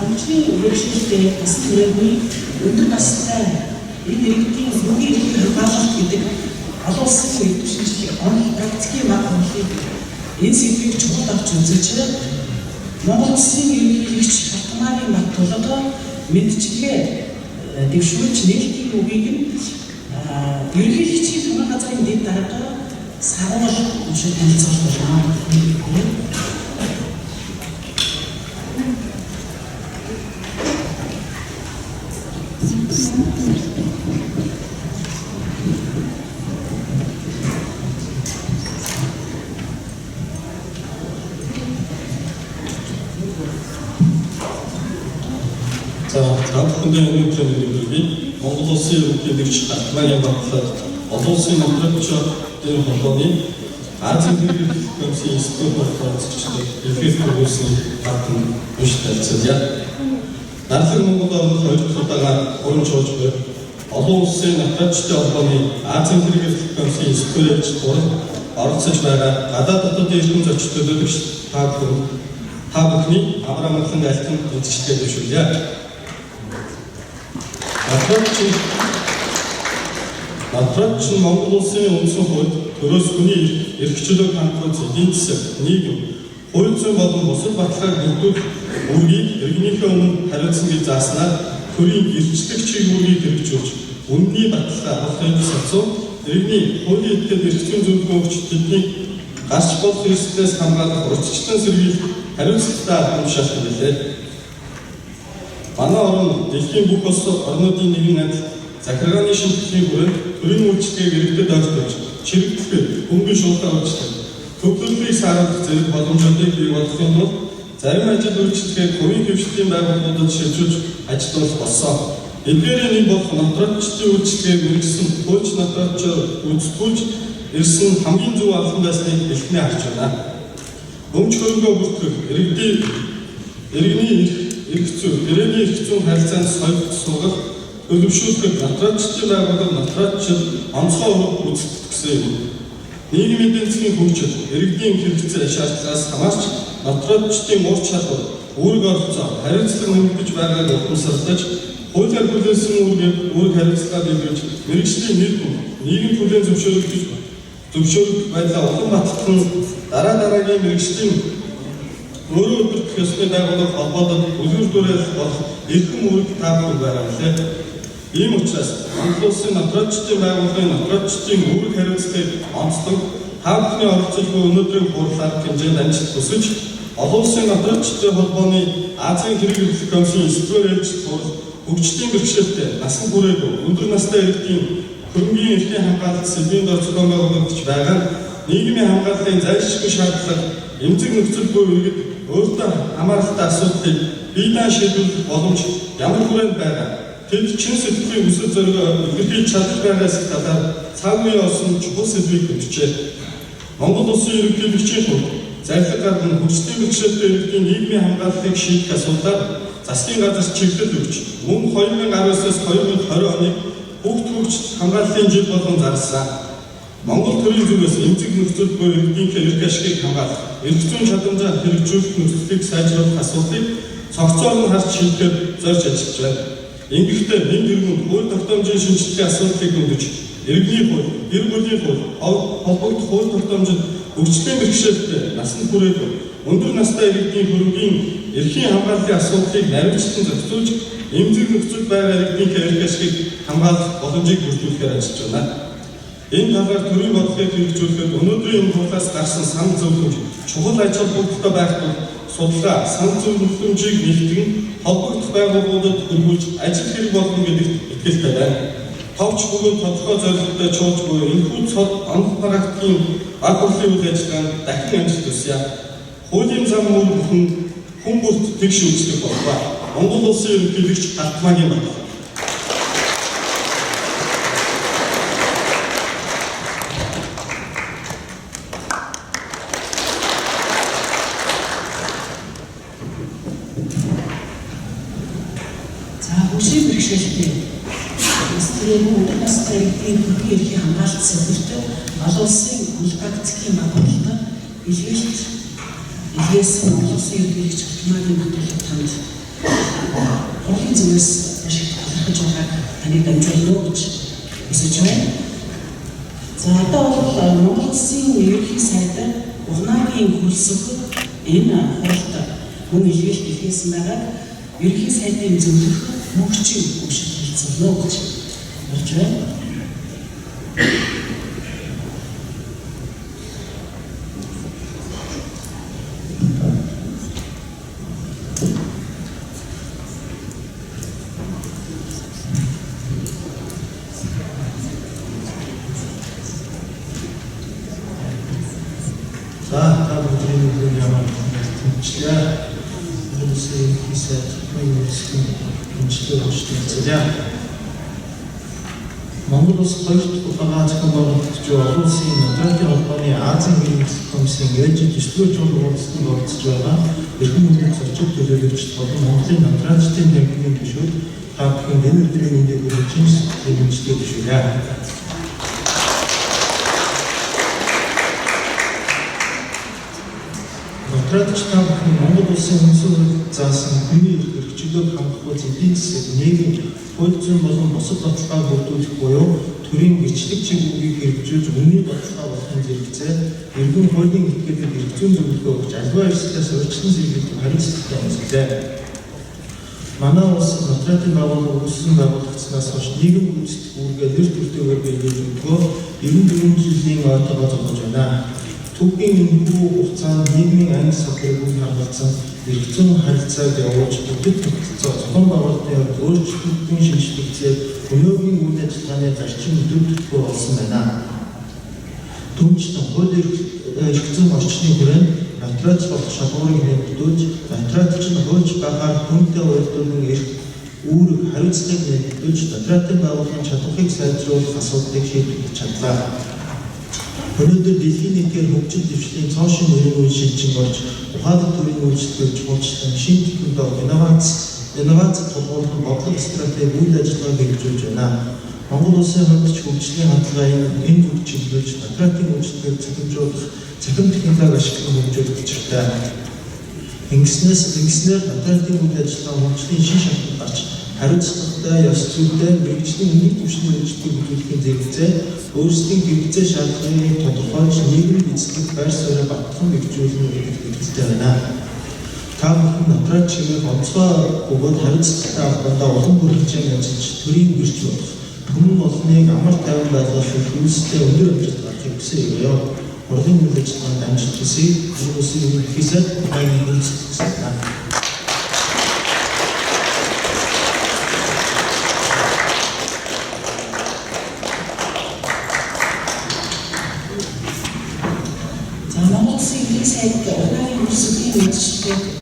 Монголын үргэлжлэлтэй бас түрээгүй өндөр настай энэ иргэдийн бүхий иргэд хамгаалалт гэдэг олон улсын үе шинжилгээ онл практикийн маг хөндлийг энэ сэдвийг чухал авч үзэж Монгол улсын ерөнхийлөгч Балтмарын Баттулга мэдчилгээ дэвшүүлж нээлтийн үгийг нь ерөнхийлөгчийн хамгаалалт газрын дэд дарга сагуул уншиж танилцуулж байна. Өнөөдрийн өнөөдрийн Монгол улсын ерөнхийлөгч Балтмарын Баттулга олон улсын монголчуудын холбооны Азийн хэлний комиссийн эсрэг боловсролчдод илэрхийлэх програмын хатан биш танилцуулъя. Надлаг Монгол орнд 2 удаагаар уран шууж буй олон улсын монголчуудын холбооны Азийн хэлний комиссийн эсрэг оролцож байгаа гадаад дотоодын эрхэм зочид төлөөлөгч та бүхний амраа амгалан айлтан мэдчилгээ дэвшүүлье. Натраач Монгол улсын үндсэн хууль төрөөс хүний эрх чөлөөг хангах эдийн засаг, нийгэм, хууль зүйн болон бусад баталгааг бүрдүүлэх үүргийг иргэнийхээ өмнө хариуцсан гэж зааснаар төрийн гэрчлэг чиг үүргийг хэрэгжүүлж, үнэний баталгаа авахын тусгай иргэний хуулийн этгээд эрх зүйн зөвлөгөө өгч тэднийг гарч болох эрсдлээс хамгаалах урьдчилан сэргийлэх хариуцлагатай албан тушаалт билээ. Манай орн дэлхийн бүх улс орнуудын нэгэн адил захиргааны шинжилгээний хүрээнд төрийн үйлчлэгийг иргэдэд ойлгож, чирэгдэхэд хөнгөн шуултаа үйлчлэх, төвлөрөлтийг сааруулах зэрэг боломжуудыг бий болгохын тулд зарим ажил үйлчлэгийг хувийн хөвшлийн байгууллагуудад шилжүүлж ажиллах болсон. Эдгээрийн нэг болох нотротчдын үйлчлэгийг мэргэсэн хууч нотротчоор үзтгүүлж ирсэн хамгийн зөв албан байсныг хэлхнээ харж байна. Өмч хөрөнгөө бүртгэх, иргэний эрх зүйн, гэрээний эрх зүйн харилцаанд соёлт суулгах, төлөвшүүлэхэд нотротчдын байгууллага нотротчид онцгой ураг үзүүлэх гэсэн юм. Нийгмийн эдийн засгийн хөгжил, иргэдийн хэрэгцээ шаардлагаас хамаарч нотротчдын ур чадвар, үүрэг оролцоо, хариуцлага нэмэгдэж байгааг ухамсарлаж, хуулиар хүлээсэн үүрэг хариуцлага биелүүлж, мэргэжлийн нэр хүн, нийгэм хүлээн зөвшөөрөх байдлаа улам батлах нь дараагийн мэргэжлийн өөрөө өдөртөх ёсны байгууллага холбоотой үлгэр дуурайл болох эрхэм үүрэг таавар байгаа билээ. Ийм учраас Монгол улсын нотротчдын байгууллагын нотротчдын үүрэг хариуцлагыг онцлог та бүхний оролцож буй өнөөдрийн хурлаар хэмжээнд амжилт хүсэж олон улсын нотротчдын холбооны Азийн хэрэглэх комиссийн эсвэр ээлж хөгжлийн бэрхшээлтэй насан туршаагүй өндөр настай иргэдийн хөрөнгөний эрхийн хамгаалалт сэдвийн дор зохион байгуулагдаж байгаа нийгмийн хамгааллын зайлшгүй шаардлага эмзэг нөхцөл буй иргэд өөртөө хамааралтай асуудлыг бие даан шийдвэрлэх боломж ямар хүрээнд байгаа. Тэд чин сэтгэлийн өсөлт зорилгоо илэрхийлж чадах байгаас гадаад цаг үеийн олсон чухал сэдвийг хөндөжээ. Монгол улсын ерөнхийлөгчийн хувьд зайлшгүй гарган хөгжлийн бэрхшээлтэй иргэдийн нийгмийн хамгааллыг шийдэх асуудлаар засгийн газар чиглэл өгч мөн 2019-с 2020 оны бүгд хөгжил хамгааллын жил болгон зарласан. Монгол төрийн зүгээс эмзэг нөхцөл буй иргэдийн эрх ашигыг хамгаалах, эрх зүйн чадамжаа хэрэгжүүлэх нөхцөлийг сайжруулах асуудлыг цогцоор нь харж шийдэхэд зорж ажиллаж байна. Ингэхдээ нэг иргэн хууль тогтоомжийн шинжилгээ асуудлыг хөндөж, иргэний хууль, гэр бүлийн хууль, холбогдох хууль тогтоомжид хөгжлийн бэрхшээлтэй насанд хүрээгүй өндөр настай иргэдийн хөрөнгөний эрхийн хамгааллын асуудлыг наривчлан зохицуулж, эмзэг нөхцөл байгаа иргэдийн эрх ашигыг хамгаалах боломжийг бүрдүүлэхээр ажиллаж байна. Энэ талаар төрийн бодлогыг хэрэгжүүлэхэд өнөөдрийн энэ хурлаас гарсан сан зөвлөмж чухал ажил бүгдтэй байх тул судалгаа, сан зөвлөмжийг нэгтгэн холбогдох байгууллагуудад хөрвүүлж ажил хэрэг болно гэдэгт итгэлтэй байна. Товч бөгөөд тодорхой зорилготой чуулж буй энэхүү цод онол практикийн баг хурлын үйл ажиллагаанд дахин амжилт хүсье. Хуулийн зам мөр бүхэн хүн бүрт тэгш үйлчлэх болов. Монгол улсын ерөнхийлөгч Балтмарын Баттулга. Хөгжлийн бэрхшээлтэй өндөр настай иргэдийн хөрөнгөний эрхийн хамгаалалт сэдвэрт олон улсын практикийн байгууллага илгээсэн Монгол улсын ерөнхийлөгч Балтмарын Баттулга танд оноогийн зүгээс маш их талархаж байгааг таны дамжуулна гэж хүсэж байна. За одоо бол Монгол Улсын ерөнхий сайдаар угнаагийн хөлсөх энэ хуралд мөн илгээлт илгээсэн байгааг ерөнхий сайдын зөвлөх мөнхчийн өгшил хэлцүүлнэ гэж ярьж байна. За, та бүхэн ямар тэмцлээ. Үнэхээр хийсэж хүмүүсийн тэмцлээ хөшлөлцөө. Монгол Улс хоёр дахь удаан зохион байгуулагч олон улсын Нодратын холбооны Азийн хэмжээ комиссийн ээлжид 9 дугаар уулзалтанд оролцож байгаа эрхэм хүндрэх зочид төлөөлөгчд болон Монголын Нодратын тамхины гишүүд та бүхэн энэ өдрийн мэндийг хүргэж хэмжлээ төшөөлье. Нодрагч та бүхэн Монгол Улсын үндэсний заасан хүний эрх чөлөөг хангах үйл эдийн засаг, нийгэм, хууль зүйн болон бусад баталгааг бүрдүүлэх буюу төрийн гэрчлэг чиглэлийг хэрэгжүүлж үнэний баталгаа болохын зэрэгцээ эргэн хуулийн этгээдэд эрх зүйн зөвлөгөө өгч аливаа эрсдлээс урьдчилан сэргийлэх хариуцлагатай өмсөлөө. Манай улс Нодратын байгууллага үүсгэн байгуулагдсанаас хойш нийгэм гүйцэтгэх үүргээ нэр төртөөгөө биелүүлж өгөө 94 жилийн ойтойгоо зогсож байна. Түүхийн энэхүү хугацаанд нийгмийн анги салбарыг хангалтсан эрх зүйн харилцааг явуулж бүтэц тогтолцоо зохион байгуулалтын хувьд өөрчлөлтийн шинжилгээг өнөөгийн үйл ажиллагааны зарчим өдөртгөө болсон байна. Түүнчлэн хууль эрх зүйн орчны хүрээнд нотрат болох шалгуурыг нэмэгдүүлж, нотрат чинь хуульч байхаар хүнтэй уялдуулан эрх үүрэг хариуцлагыг нэмэгдүүлж, нотратын байгууллагын чадварыг сайжруулах асуудлыг шийдвэрлэж чадлаа. Өнөөдөр дэлхийн нийтээр хөгжил дэвшлийн цоошин нэрийн үе шилжин болж, ухаалаг төрийн үйлчлэлд хурцлан шинэ технологи, инновац тулгуурлах бодлого стратеги үйл ажиллагааг хэрэгжүүлж байна. Монгол Улсын хувьд ч хөгжлийн хандлагын энэ зүг чиглүүлж, нодратын үйлчлэгийг цахимжуулах, цахим технологи ашиглан хөгжүүлэх хэрэгтэй. Ингэснээр нодратын үйл ажиллагаа хөгжлийн шин шатнд гарч, хариуцлагатай, ёс зүйтэй, мэргэжлийн үнэт түвшний үйлчлэгийг хөдөлгөхийн зэрэгцээ өөрсдийн хэрэгцээ шаардлагыг тодорхойлж нийгмийн эзлэх байр суурийг батлан бэхжүүлнэ гэдэг хэлэлцтэй байна. Та бүхэн нодрат чимээг онцгой бөгөөд хариуцлагатай албандаа улам бүр хэмжээнд ажиллаж төрийн гэрч болох хүмүүн олныг амар тайван байлгах үйлстэй өндөр амжилт гаргахыг хүсье. Урлагийн үйл ажиллагаанд амжилт хүсье. Монгол Улсын ерөнхий сайд баян үйлчлэл байна. За Монгол Улсын ерөнхий сайд угнаагийн үйлчлэгийн үйлчлэлээр